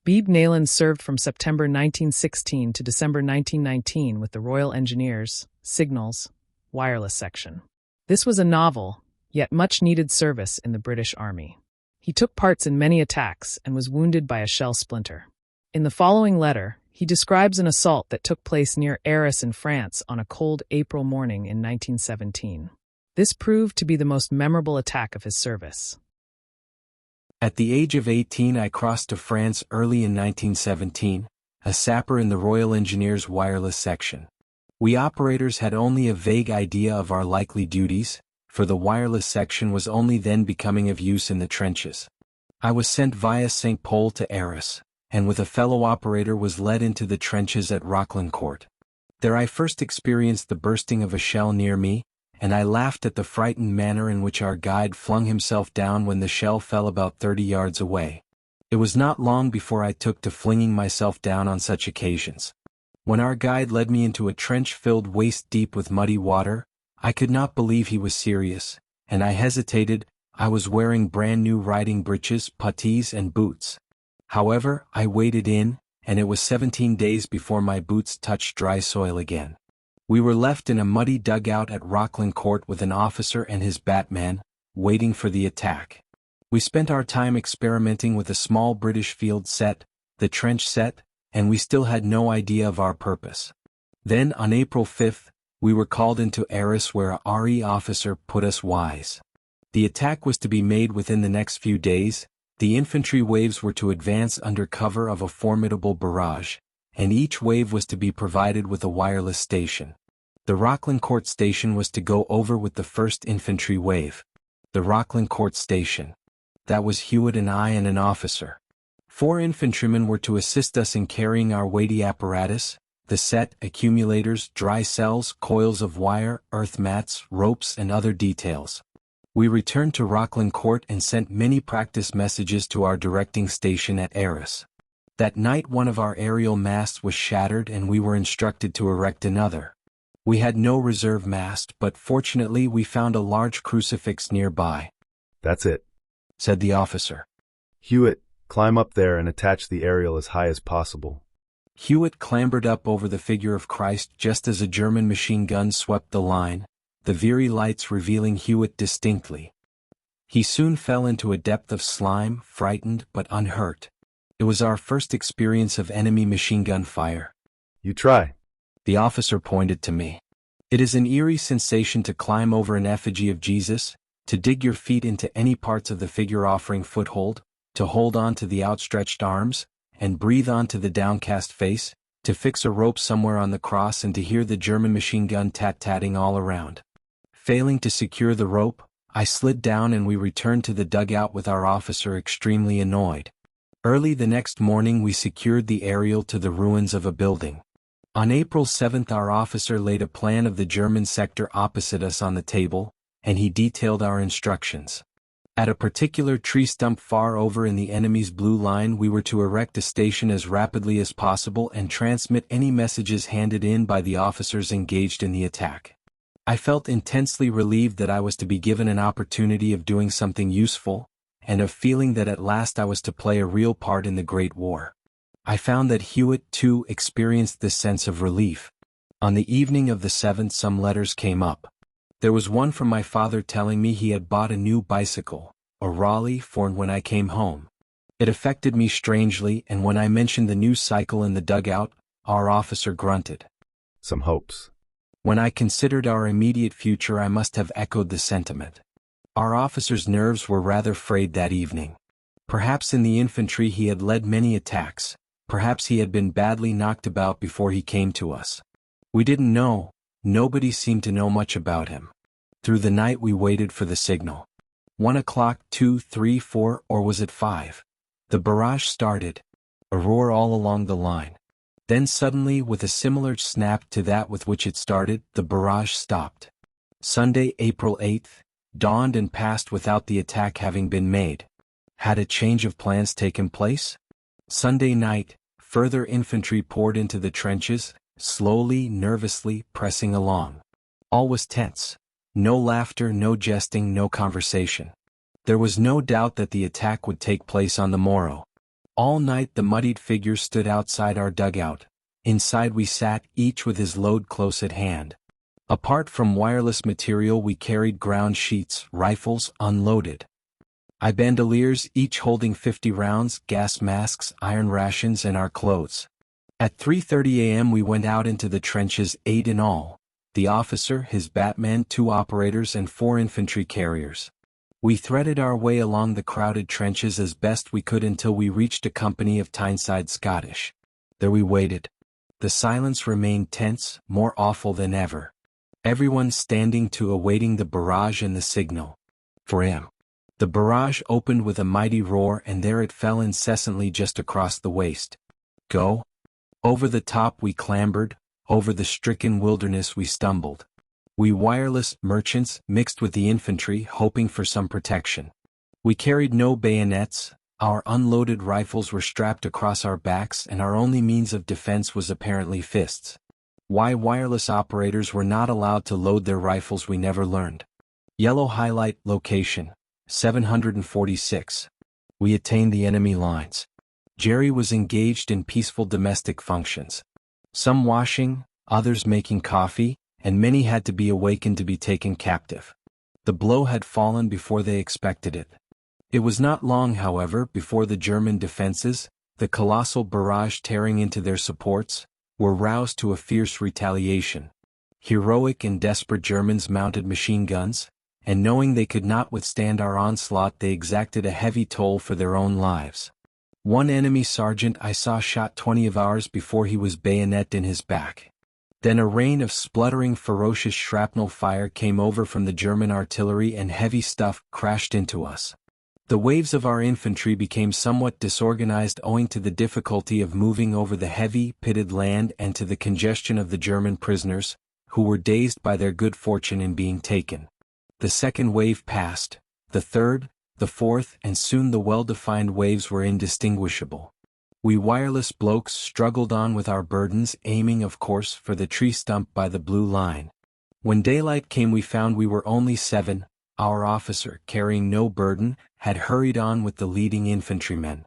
Beebe Nayland served from September 1916 to December 1919 with the Royal Engineers, Signals, Wireless Section. This was a novel, yet much-needed service in the British Army. He took part in many attacks and was wounded by a shell splinter. In the following letter, he describes an assault that took place near Arras in France on a cold April morning in 1917. This proved to be the most memorable attack of his service. At the age of 18 I crossed to France early in 1917, a sapper in the Royal Engineers Wireless Section. We operators had only a vague idea of our likely duties, for the wireless section was only then becoming of use in the trenches. I was sent via St. Pol to Arras, and with a fellow operator was led into the trenches at Roquelancourt. There I first experienced the bursting of a shell near me, and I laughed at the frightened manner in which our guide flung himself down when the shell fell about 30 yards away. It was not long before I took to flinging myself down on such occasions. When our guide led me into a trench filled waist-deep with muddy water, I could not believe he was serious, and I hesitated. I was wearing brand-new riding breeches, puttees, and boots. However, I waded in, and it was 17 days before my boots touched dry soil again. We were left in a muddy dugout at Roquelancourt with an officer and his batman, waiting for the attack. We spent our time experimenting with a small British field set, the trench set, and we still had no idea of our purpose. Then, on April 5th, we were called into Arras where a RE officer put us wise. The attack was to be made within the next few days. The infantry waves were to advance under cover of a formidable barrage, and each wave was to be provided with a wireless station. The Roquelancourt station was to go over with the 1st Infantry Wave. The Roquelancourt station. That was Hewitt and I and an officer. 4 infantrymen were to assist us in carrying our weighty apparatus, the set, accumulators, dry cells, coils of wire, earth mats, ropes, and other details. We returned to Roquelancourt and sent many practice messages to our directing station at Arras. That night one of our aerial masts was shattered and we were instructed to erect another. We had no reserve mast, but fortunately we found a large crucifix nearby. "That's it," said the officer. "Hewitt, climb up there and attach the aerial as high as possible." Hewitt clambered up over the figure of Christ just as a German machine gun swept the line, the Veery lights revealing Hewitt distinctly. He soon fell into a depth of slime, frightened but unhurt. It was our first experience of enemy machine gun fire. "You try." The officer pointed to me. It is an eerie sensation to climb over an effigy of Jesus, to dig your feet into any parts of the figure offering foothold, to hold on to the outstretched arms, and breathe onto the downcast face, to fix a rope somewhere on the cross and to hear the German machine gun tat-tatting all around. Failing to secure the rope, I slid down and we returned to the dugout with our officer extremely annoyed. Early the next morning we secured the aerial to the ruins of a building. On April 7th our officer laid a plan of the German sector opposite us on the table, and he detailed our instructions. At a particular tree stump far over in the enemy's blue line we were to erect a station as rapidly as possible and transmit any messages handed in by the officers engaged in the attack. I felt intensely relieved that I was to be given an opportunity of doing something useful, and of feeling that at last I was to play a real part in the Great War. I found that Hewitt, too, experienced this sense of relief. On the evening of the 7th some letters came up. There was one from my father telling me he had bought a new bicycle, a Raleigh, for when I came home. It affected me strangely, and when I mentioned the new cycle in the dugout, our officer grunted. "Some hopes." When I considered our immediate future I must have echoed the sentiment. Our officer's nerves were rather frayed that evening. Perhaps in the infantry he had led many attacks. Perhaps he had been badly knocked about before he came to us. We didn't know. Nobody seemed to know much about him. Through the night we waited for the signal. 1 o'clock, 2, 3, 4, or was it 5? The barrage started. A roar all along the line. Then suddenly, with a similar snap to that with which it started, the barrage stopped. Sunday, April 8th, dawned and passed without the attack having been made. Had a change of plans taken place? Sunday night, further infantry poured into the trenches, slowly, nervously, pressing along. All was tense. No laughter, no jesting, no conversation. There was no doubt that the attack would take place on the morrow. All night the muddied figures stood outside our dugout. Inside we sat, each with his load close at hand. Apart from wireless material we carried ground sheets, rifles, unloaded. Bandoliers, each holding 50 rounds, gas masks, iron rations and our clothes. At 3:30 a.m. we went out into the trenches, 8 in all. The officer, his batman, 2 operators and 4 infantry carriers. We threaded our way along the crowded trenches as best we could until we reached a company of Tyneside Scottish. There we waited. The silence remained tense, more awful than ever. Everyone standing to awaiting the barrage and the signal. For him. The barrage opened with a mighty roar and there it fell incessantly just across the waist. Go? Over the top we clambered, over the stricken wilderness we stumbled. We wireless merchants mixed with the infantry hoping for some protection. We carried no bayonets, our unloaded rifles were strapped across our backs and our only means of defense was apparently fists. Why wireless operators were not allowed to load their rifles we never learned. Yellow highlight location. 746. We attained the enemy lines. Jerry was engaged in peaceful domestic functions. Some washing, others making coffee, and many had to be awakened to be taken captive. The blow had fallen before they expected it. It was not long, however, before the German defenses, the colossal barrage tearing into their supports, were roused to a fierce retaliation. Heroic and desperate Germans mounted machine guns, and knowing they could not withstand our onslaught they exacted a heavy toll for their own lives. One enemy sergeant I saw shot 20 of ours before he was bayoneted in his back. Then a rain of spluttering ferocious shrapnel fire came over from the German artillery and heavy stuff crashed into us. The waves of our infantry became somewhat disorganized owing to the difficulty of moving over the heavy, pitted land and to the congestion of the German prisoners, who were dazed by their good fortune in being taken. The second wave passed, the third, the fourth, and soon the well-defined waves were indistinguishable. We wireless blokes struggled on with our burdens, aiming of course for the tree stump by the blue line. When daylight came we found we were only 7, our officer, carrying no burden, had hurried on with the leading infantrymen.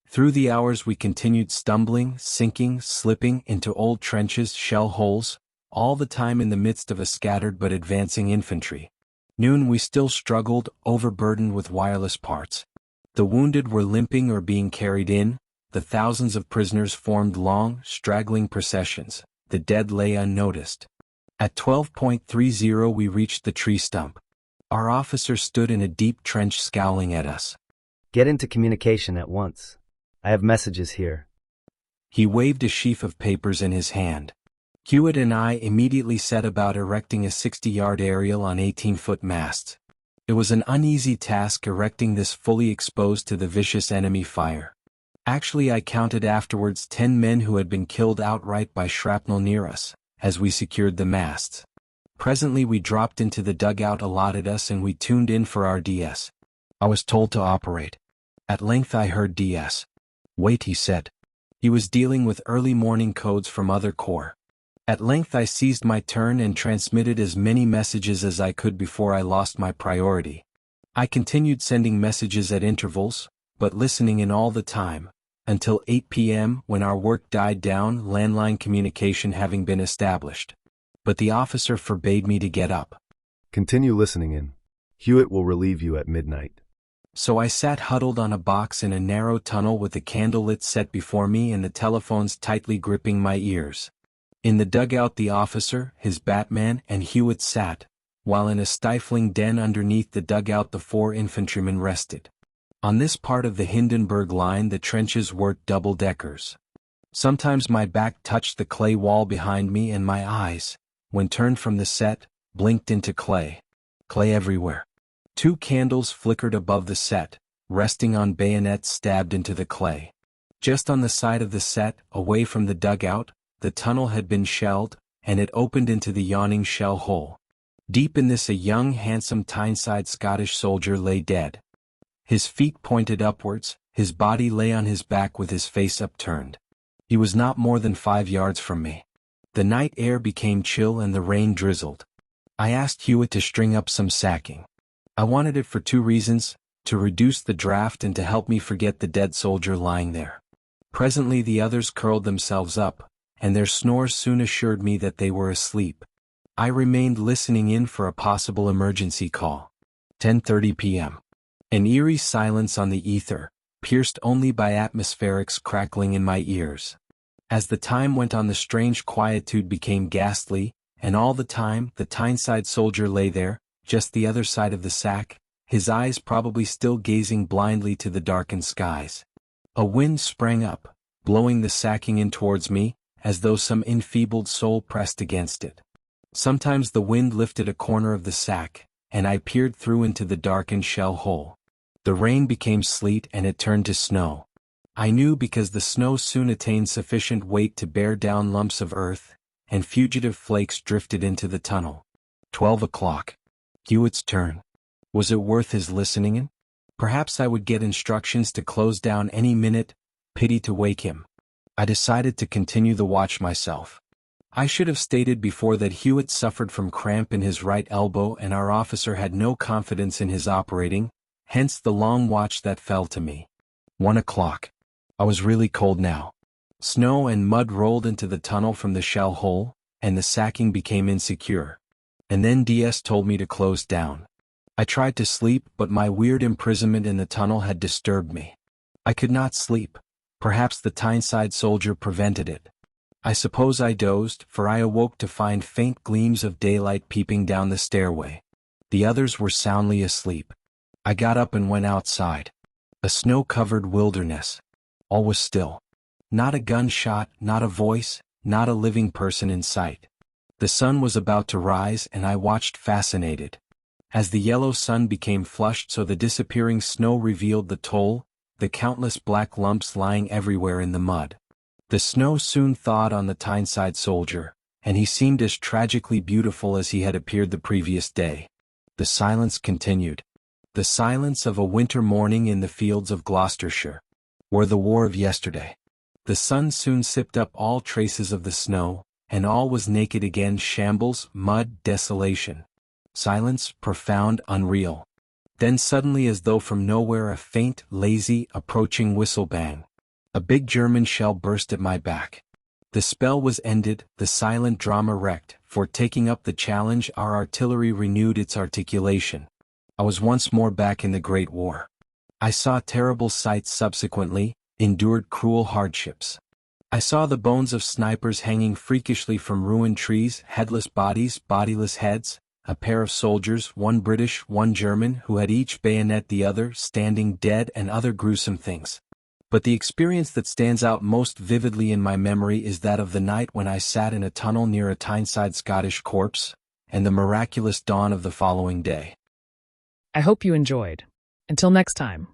Through the hours we continued stumbling, sinking, slipping into old trenches, shell holes, all the time in the midst of a scattered but advancing infantry. Noon we still struggled, overburdened with wireless parts. The wounded were limping or being carried in, the thousands of prisoners formed long, straggling processions, the dead lay unnoticed. At 12:30 we reached the tree stump. Our officer stood in a deep trench scowling at us. Get into communication at once. I have messages here. He waved a sheaf of papers in his hand. Hewitt and I immediately set about erecting a 60-yard aerial on 18-foot masts. It was an uneasy task erecting this fully exposed to the vicious enemy fire. Actually I counted afterwards 10 men who had been killed outright by shrapnel near us, as we secured the masts. Presently we dropped into the dugout allotted us and we tuned in for our DS. I was told to operate. At length I heard DS. Wait, he said. He was dealing with early morning codes from other corps. At length I seized my turn and transmitted as many messages as I could before I lost my priority. I continued sending messages at intervals, but listening in all the time, until 8 p.m. when our work died down, landline communication having been established. But the officer forbade me to get up. Continue listening in. Hewitt will relieve you at midnight. So I sat huddled on a box in a narrow tunnel with the candle lit set before me and the telephones tightly gripping my ears. In the dugout the officer, his batman, and Hewitt sat, while in a stifling den underneath the dugout the 4 infantrymen rested. On this part of the Hindenburg line the trenches were double-deckers. Sometimes my back touched the clay wall behind me and my eyes, when turned from the set, blinked into clay. Clay everywhere. 2 candles flickered above the set, resting on bayonets stabbed into the clay. Just on the side of the set, away from the dugout, the tunnel had been shelled, and it opened into the yawning shell hole. Deep in this a young, handsome Tyneside Scottish soldier lay dead. His feet pointed upwards, his body lay on his back with his face upturned. He was not more than 5 yards from me. The night air became chill and the rain drizzled. I asked Hewitt to string up some sacking. I wanted it for 2 reasons, to reduce the draft and to help me forget the dead soldier lying there. Presently the others curled themselves up, and their snores soon assured me that they were asleep. I remained listening in for a possible emergency call. 10:30 p.m. An eerie silence on the ether, pierced only by atmospherics crackling in my ears. As the time went on, the strange quietude became ghastly, and all the time the Tyneside soldier lay there, just the other side of the sack, his eyes probably still gazing blindly to the darkened skies. A wind sprang up, blowing the sacking in towards me, as though some enfeebled soul pressed against it. Sometimes the wind lifted a corner of the sack, and I peered through into the darkened shell hole. The rain became sleet and it turned to snow. I knew because the snow soon attained sufficient weight to bear down lumps of earth, and fugitive flakes drifted into the tunnel. 12 o'clock. Hewitt's turn. Was it worth his listening in? Perhaps I would get instructions to close down any minute, pity to wake him. I decided to continue the watch myself. I should have stated before that Hewitt suffered from cramp in his right elbow and our officer had no confidence in his operating, hence the long watch that fell to me. 1 o'clock. I was really cold now. Snow and mud rolled into the tunnel from the shell hole, and the sacking became insecure. And then DS told me to close down. I tried to sleep, but my weird imprisonment in the tunnel had disturbed me. I could not sleep. Perhaps the Tyneside soldier prevented it. I suppose I dozed, for I awoke to find faint gleams of daylight peeping down the stairway. The others were soundly asleep. I got up and went outside. A snow-covered wilderness. All was still. Not a gunshot, not a voice, not a living person in sight. The sun was about to rise and I watched fascinated. As the yellow sun became flushed, so the disappearing snow revealed the toll, the countless black lumps lying everywhere in the mud. The snow soon thawed on the Tyneside soldier, and he seemed as tragically beautiful as he had appeared the previous day. The silence continued. The silence of a winter morning in the fields of Gloucestershire, or the war of yesterday. The sun soon sipped up all traces of the snow, and all was naked again, shambles, mud, desolation. Silence, profound, unreal. Then suddenly, as though from nowhere, a faint, lazy, approaching whistle bang. A big German shell burst at my back. The spell was ended, the silent drama wrecked, for taking up the challenge our artillery renewed its articulation. I was once more back in the Great War. I saw terrible sights subsequently, endured cruel hardships. I saw the bones of snipers hanging freakishly from ruined trees, headless bodies, bodiless heads, a pair of soldiers, one British, one German, who had each bayonet the other, standing dead, and other gruesome things. But the experience that stands out most vividly in my memory is that of the night when I sat in a tunnel near a Tyneside Scottish corpse, and the miraculous dawn of the following day. I hope you enjoyed. Until next time.